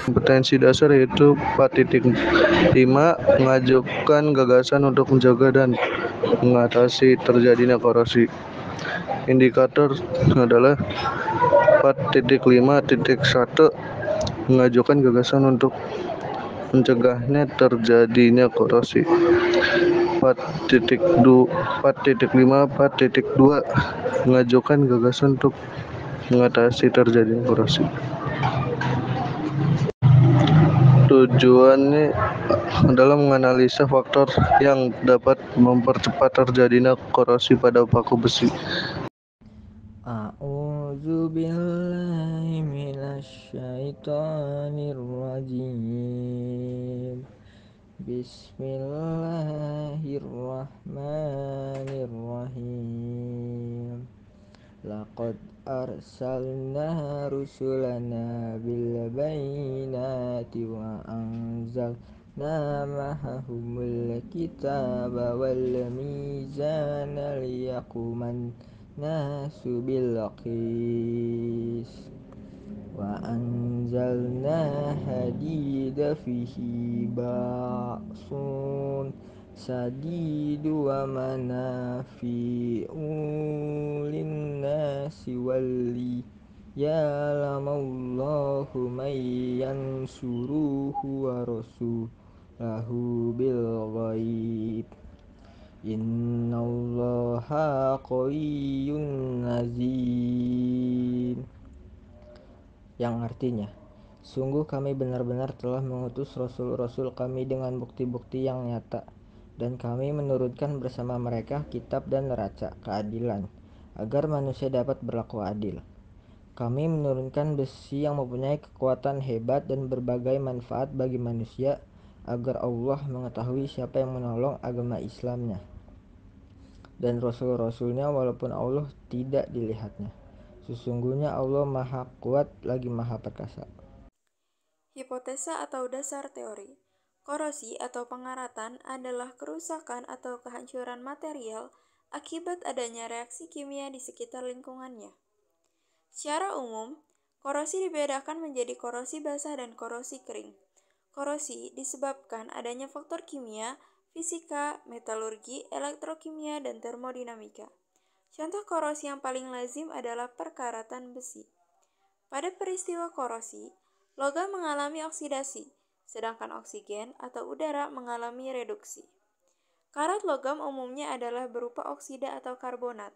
Kompetensi dasar yaitu 4.5 mengajukan gagasan untuk menjaga dan mengatasi terjadinya korosi. Indikator adalah 4.5.1 mengajukan gagasan untuk mencegahnya terjadinya korosi. 4.5.2 mengajukan gagasan untuk mengatasi terjadinya korosi. Tujuannya adalah menganalisa faktor yang dapat mempercepat terjadinya korosi pada paku besi. A'udzu billahi minasyaitonir rajim. Bismillahirrahmanirrahim. Laqad arsalna rusulana bil bayyinati wa anzalna ma'ahumul kitaba wal mizana liyaquman nasu bil qis wa anzalna hadida fihi ba'sun sadidu wa manafi'u linnasi walli ya'lamallahu man yansuruhu wa rasulahu bil ghaib innallaha qawiyyun azim, yang artinya, sungguh kami benar-benar telah mengutus rasul-rasul kami dengan bukti-bukti yang nyata, dan kami menurunkan bersama mereka kitab dan neraca keadilan, agar manusia dapat berlaku adil. Kami menurunkan besi yang mempunyai kekuatan hebat dan berbagai manfaat bagi manusia, agar Allah mengetahui siapa yang menolong agama Islamnya dan rasul-rasulnya walaupun Allah tidak dilihatnya. Sesungguhnya Allah Maha Kuat lagi Maha Perkasa. Hipotesa atau dasar teori. Korosi atau pengaratan adalah kerusakan atau kehancuran material akibat adanya reaksi kimia di sekitar lingkungannya. Secara umum, korosi dibedakan menjadi korosi basah dan korosi kering. Korosi disebabkan adanya faktor kimia, fisika, metalurgi, elektrokimia, dan termodinamika. Contoh korosi yang paling lazim adalah perkaratan besi. Pada peristiwa korosi, logam mengalami oksidasi, sedangkan oksigen atau udara mengalami reduksi. Karat logam umumnya adalah berupa oksida atau karbonat.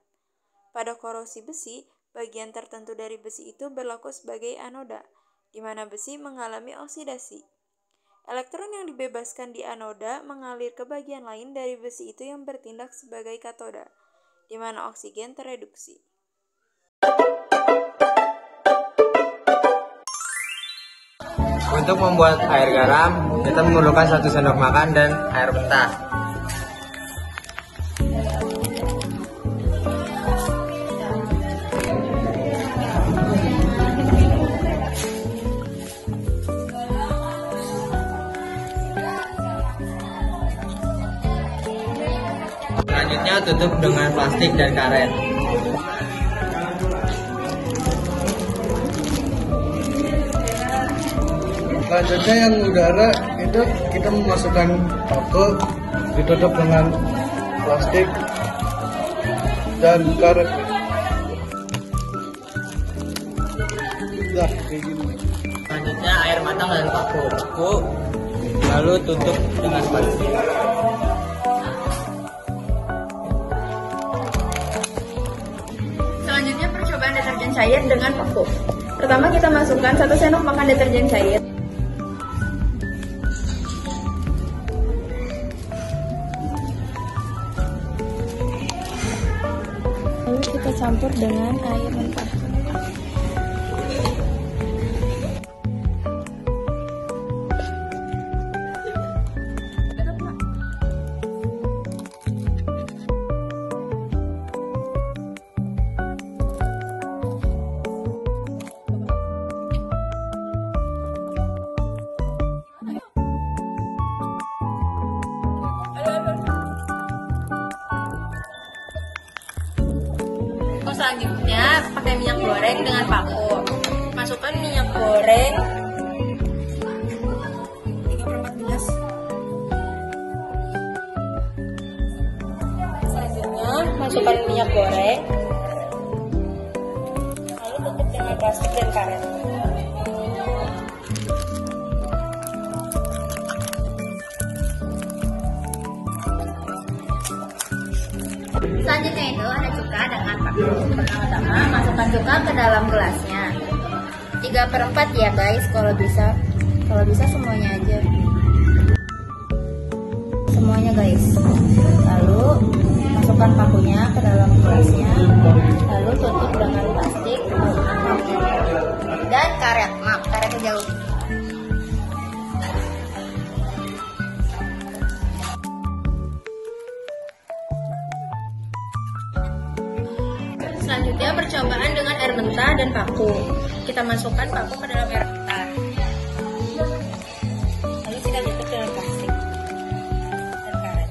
Pada korosi besi, bagian tertentu dari besi itu berlaku sebagai anoda, di mana besi mengalami oksidasi. Elektron yang dibebaskan di anoda mengalir ke bagian lain dari besi itu yang bertindak sebagai katoda, di mana oksigen tereduksi. Untuk membuat air garam, kita memerlukan 1 sendok makan dan air mentah. Selanjutnya tutup dengan plastik dan karet. Selanjutnya yang udara itu kita memasukkan paku, ditutup dengan plastik dan karet. Kayak gini. Selanjutnya air matang dan paku, lalu tutup dengan plastik. Selanjutnya percobaan deterjen cair dengan paku. Pertama kita masukkan 1 sendok makan deterjen cair. Lalu kita campur dengan air mentah. Selanjutnya pakai minyak goreng dengan paku. Masukkan minyak goreng 3/4 gelas. Selanjutnya masukkan minyak goreng. Lalu tutup dengan plastik dan karet. Selanjutnya itu ada cuka dengan paku. Pertama-tama masukkan cuka ke dalam gelasnya. 3/4 ya guys, kalau bisa semuanya aja. Semuanya guys. Lalu masukkan pakunya ke dalam gelasnya. Lalu tutup dengan plastik dan karet. Maaf, karetnya jauh. Selanjutnya percobaan dengan air mentah dan paku. Kita masukkan paku ke dalam air mentah. Lalu kita tutup dengan plastik dan karet.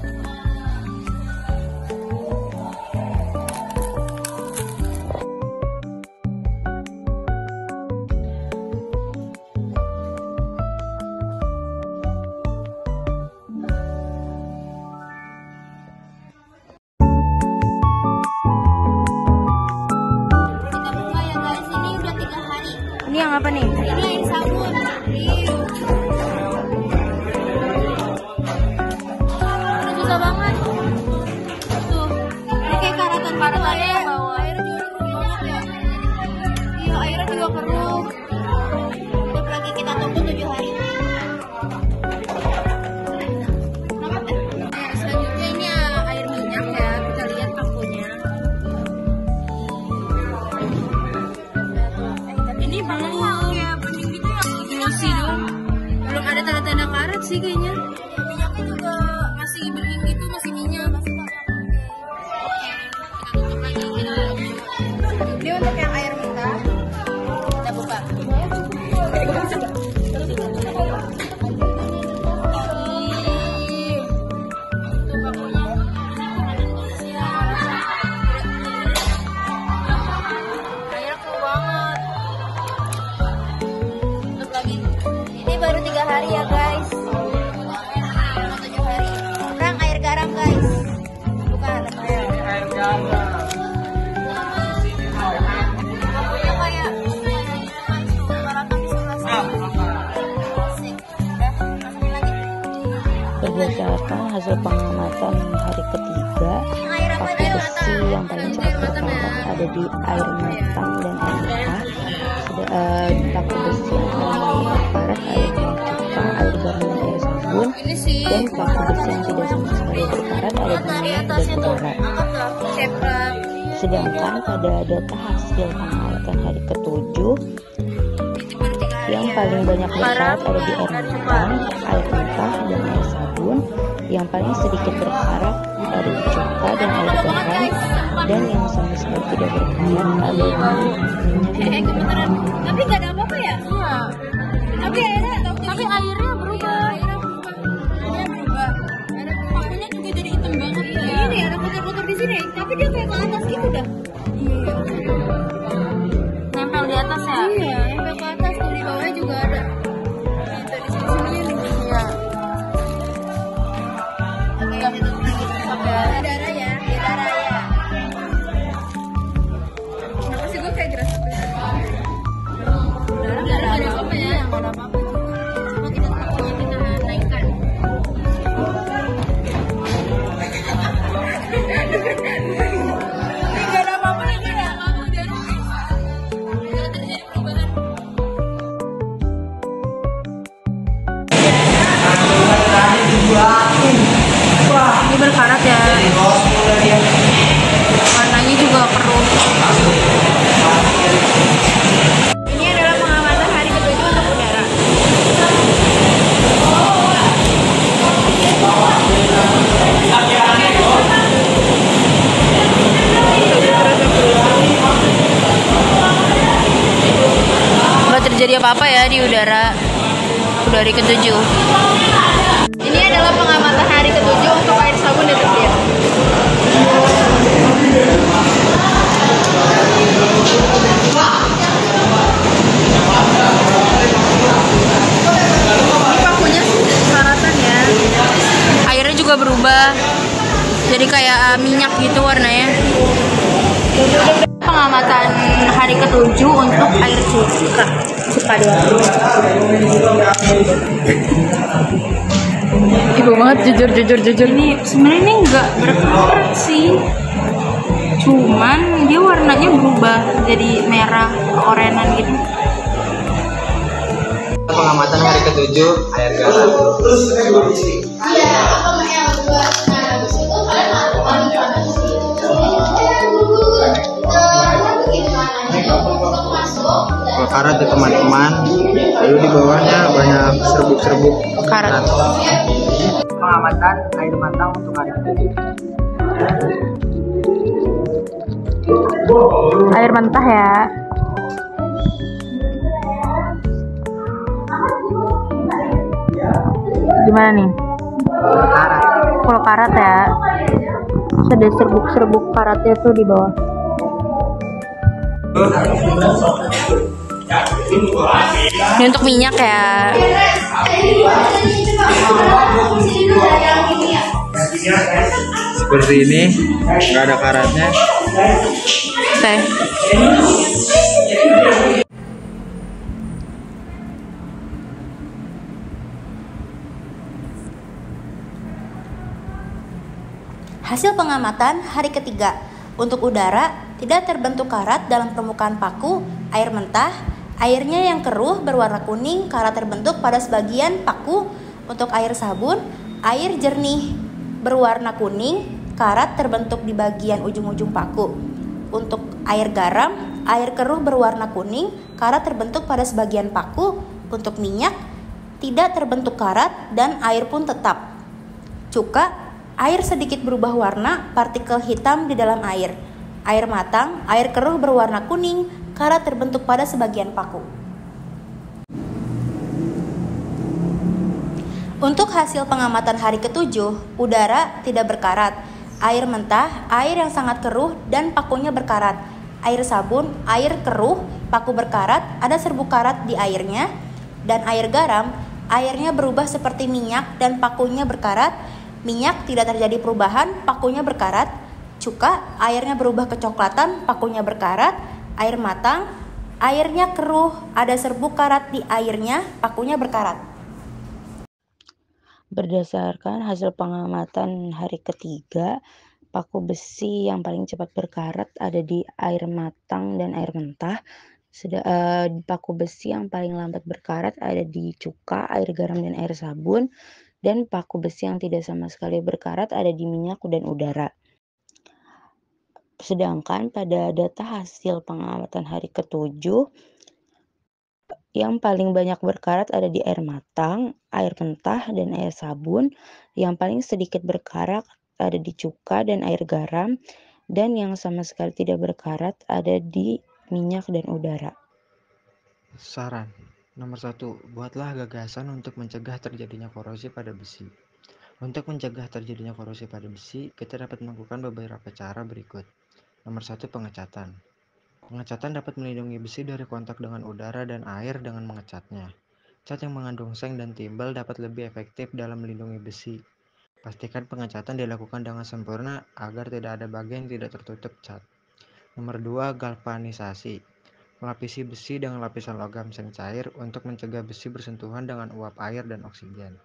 Ini yang apa nih? Ini air sabun. Susah banget. Tuh, ini kayak karatan paralanya yang bawah. Airnya juga keruh banget ya. Iya, airnya juga keruh. Terus lagi kita tunggu 7 hari. Selanjutnya ini air minyak ya. Kita lihat pakunya. Ini belum ada tanda-tanda karet sih kayaknya. Minyaknya juga masih bening gitu, masih minyak. Kita tutup lagi. Ini untuk yang air mentah. Kita buka. Airnya keruh banget. Tutup lagi. Ini baru 3 hari ya guys. 7 hari. Kurang air garam guys. Bukan. Air garam. Pokoknya kayak rata di sebelah sini. Berdasarkan hasil pengamatan hari ketiga, paku besi yang paling cepat berkarat ada di air matang dan air mentah. Paku besi yang paling berkarat ada di cuka, air garam dan air sabun. Dan paku besi yang tidak sama sekali berkarat ada di minyak dan udara. Sedangkan pada data hasil pengamatan hari ke-7, yang paling banyak berkarat ada di air matang, air mentah, dan air sabun. Yang paling sedikit berkarat ada di cuka dan air garam, dan yang sama sekali tidak berkarat ada di minyak dan udara. Tapi nggak ada apa-apa ya? Iya. Tapi airnya berubah. Airnya berubah. Pakunya juga jadi hitam banget. Iya. Ini ada kotor-kotor di sini. Tapi dia kayak ke atas gitu dah. Iya. Nempel di atas ya? Iya, nempel ke atas. Tuh di bawahnya juga ada. Itu di sini nih. Iya. Oke. Darah ya. Kenapa sih gue kayak gerasa? Nggak ada apa-apa ya, nggak ada apa-apa. Cuma kita naikkan. Nggak ada apa-apa lagi ya, nggak terjadi perubahan. Ini berkarat ya. Warnanya juga keruh. Ini adalah pengamatan hari ke-7 untuk udara. Nggak terjadi apa-apa ya di udara hari ke-7. Ini adalah pengamatan hari ke-7 untuk air sabun deterjen. pengamatan hari ke-7 untuk air cuka doang. Ibu banget, jujur. Ini sebenarnya ini nggak berkarat sih, cuman dia warnanya berubah jadi merah keorenan gitu. Pengamatan hari ke-7 air garam. Karat ya teman-teman, lalu di bawahnya banyak serbuk-serbuk Karat. Pengamatan air matang untuk hari ke-7. Air mentah ya. Gimana nih? Full karat ya. Terus ada serbuk-serbuk karatnya tuh di bawah. Ini untuk minyak ya. Seperti ini, nggak ada karatnya. Teh. Hasil pengamatan hari ketiga. Untuk udara, tidak terbentuk karat dalam permukaan paku, air mentah, airnya yang keruh berwarna kuning, karat terbentuk pada sebagian paku. Untuk air sabun, air jernih berwarna kuning, karat terbentuk di bagian ujung-ujung paku. Untuk air garam, air keruh berwarna kuning, karat terbentuk pada sebagian paku. Untuk minyak, tidak terbentuk karat dan air pun tetap. Cuka, air sedikit berubah warna, partikel hitam di dalam air. Air matang, air keruh berwarna kuning, karat terbentuk pada sebagian paku. Untuk hasil pengamatan hari ke-7, udara tidak berkarat. Air mentah, air yang sangat keruh dan pakunya berkarat. Air sabun, air keruh, paku berkarat, ada serbuk karat di airnya. Dan air garam, airnya berubah seperti minyak dan pakunya berkarat. Minyak tidak terjadi perubahan, pakunya berkarat. Cuka, airnya berubah kecoklatan, pakunya berkarat. Air matang, airnya keruh, ada serbuk karat di airnya, pakunya berkarat. Berdasarkan hasil pengamatan hari ketiga, paku besi yang paling cepat berkarat ada di air matang dan air mentah. Paku besi yang paling lambat berkarat ada di cuka, air garam, dan air sabun. Dan paku besi yang tidak sama sekali berkarat ada di minyak dan udara. Sedangkan pada data hasil pengamatan hari ke-7, yang paling banyak berkarat ada di air matang, air mentah, dan air sabun. Yang paling sedikit berkarat ada di cuka dan air garam. Dan yang sama sekali tidak berkarat ada di minyak dan udara. Saran nomor 1, buatlah gagasan untuk mencegah terjadinya korosi pada besi. Untuk mencegah terjadinya korosi pada besi, kita dapat melakukan beberapa cara berikut. Nomor 1, pengecatan. Pengecatan dapat melindungi besi dari kontak dengan udara dan air dengan mengecatnya. Cat yang mengandung seng dan timbal dapat lebih efektif dalam melindungi besi. Pastikan pengecatan dilakukan dengan sempurna agar tidak ada bagian yang tidak tertutup cat. Nomor 2, galvanisasi. Melapisi besi dengan lapisan logam seng cair untuk mencegah besi bersentuhan dengan uap air dan oksigen.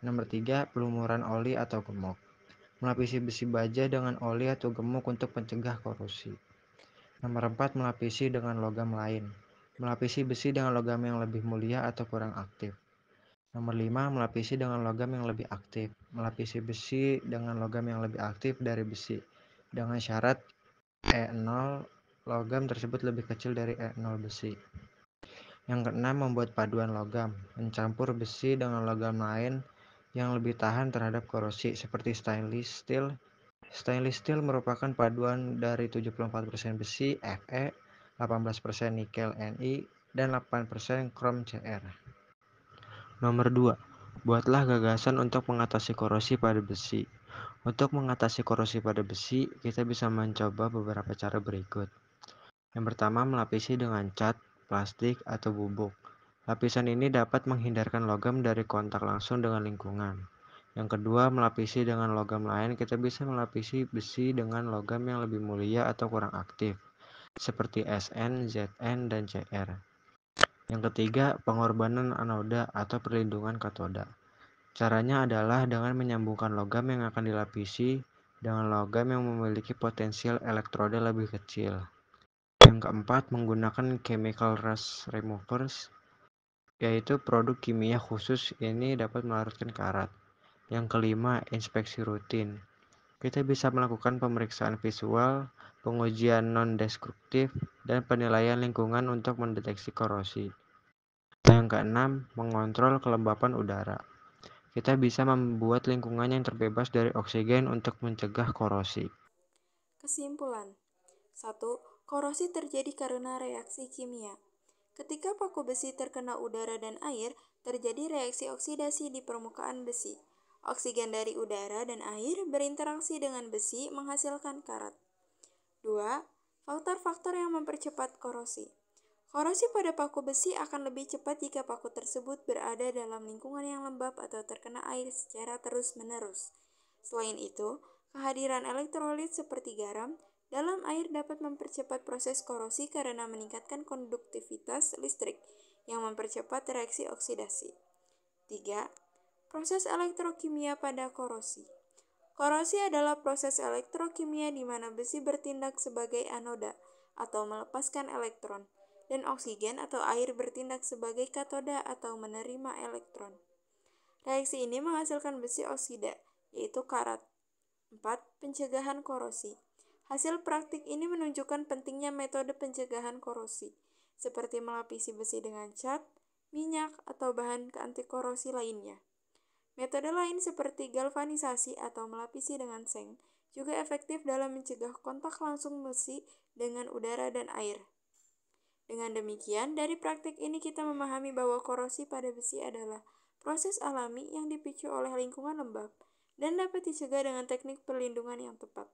Nomor 3, pelumuran oli atau gemuk. Melapisi besi baja dengan oli atau gemuk untuk mencegah korosi. Nomor 4, melapisi dengan logam lain. Melapisi besi dengan logam yang lebih mulia atau kurang aktif. Nomor 5, melapisi dengan logam yang lebih aktif. Melapisi besi dengan logam yang lebih aktif dari besi, dengan syarat E0 logam tersebut lebih kecil dari E0 besi. Yang keenam, membuat paduan logam. Mencampur besi dengan logam lain yang lebih tahan terhadap korosi seperti stainless steel. Stainless steel merupakan paduan dari 74% besi Fe, 18% nikel Ni, dan 8% krom Cr. Nomor 2, buatlah gagasan untuk mengatasi korosi pada besi. Untuk mengatasi korosi pada besi, kita bisa mencoba beberapa cara berikut. Yang pertama, melapisi dengan cat, plastik, atau bubuk. Lapisan ini dapat menghindarkan logam dari kontak langsung dengan lingkungan. Yang kedua, melapisi dengan logam lain. Kita bisa melapisi besi dengan logam yang lebih mulia atau kurang aktif. seperti Sn, Zn, dan Cr. Yang ketiga, pengorbanan anoda atau perlindungan katoda. Caranya adalah dengan menyambungkan logam yang akan dilapisi dengan logam yang memiliki potensial elektroda lebih kecil. Yang keempat, menggunakan chemical rust removers, yaitu produk kimia khusus ini dapat melarutkan karat. Yang kelima, inspeksi rutin. Kita bisa melakukan pemeriksaan visual, pengujian non-destruktif, dan penilaian lingkungan untuk mendeteksi korosi. Yang keenam, mengontrol kelembapan udara. Kita bisa membuat lingkungan yang terbebas dari oksigen untuk mencegah korosi. Kesimpulan 1. Korosi terjadi karena reaksi kimia. Ketika paku besi terkena udara dan air, terjadi reaksi oksidasi di permukaan besi. Oksigen dari udara dan air berinteraksi dengan besi menghasilkan karat. 2. Faktor-faktor yang mempercepat korosi. Korosi pada paku besi akan lebih cepat jika paku tersebut berada dalam lingkungan yang lembab atau terkena air secara terus-menerus. Selain itu, kehadiran elektrolit seperti garam dalam air dapat mempercepat proses korosi karena meningkatkan konduktivitas listrik yang mempercepat reaksi oksidasi. 3. Proses elektrokimia pada korosi. Korosi adalah proses elektrokimia di mana besi bertindak sebagai anoda atau melepaskan elektron, dan oksigen atau air bertindak sebagai katoda atau menerima elektron. Reaksi ini menghasilkan besi oksida, yaitu karat. 4. Pencegahan korosi. Hasil praktik ini menunjukkan pentingnya metode pencegahan korosi, seperti melapisi besi dengan cat, minyak, atau bahan anti korosi lainnya. Metode lain seperti galvanisasi atau melapisi dengan seng juga efektif dalam mencegah kontak langsung besi dengan udara dan air. Dengan demikian, dari praktik ini kita memahami bahwa korosi pada besi adalah proses alami yang dipicu oleh lingkungan lembab dan dapat dicegah dengan teknik perlindungan yang tepat.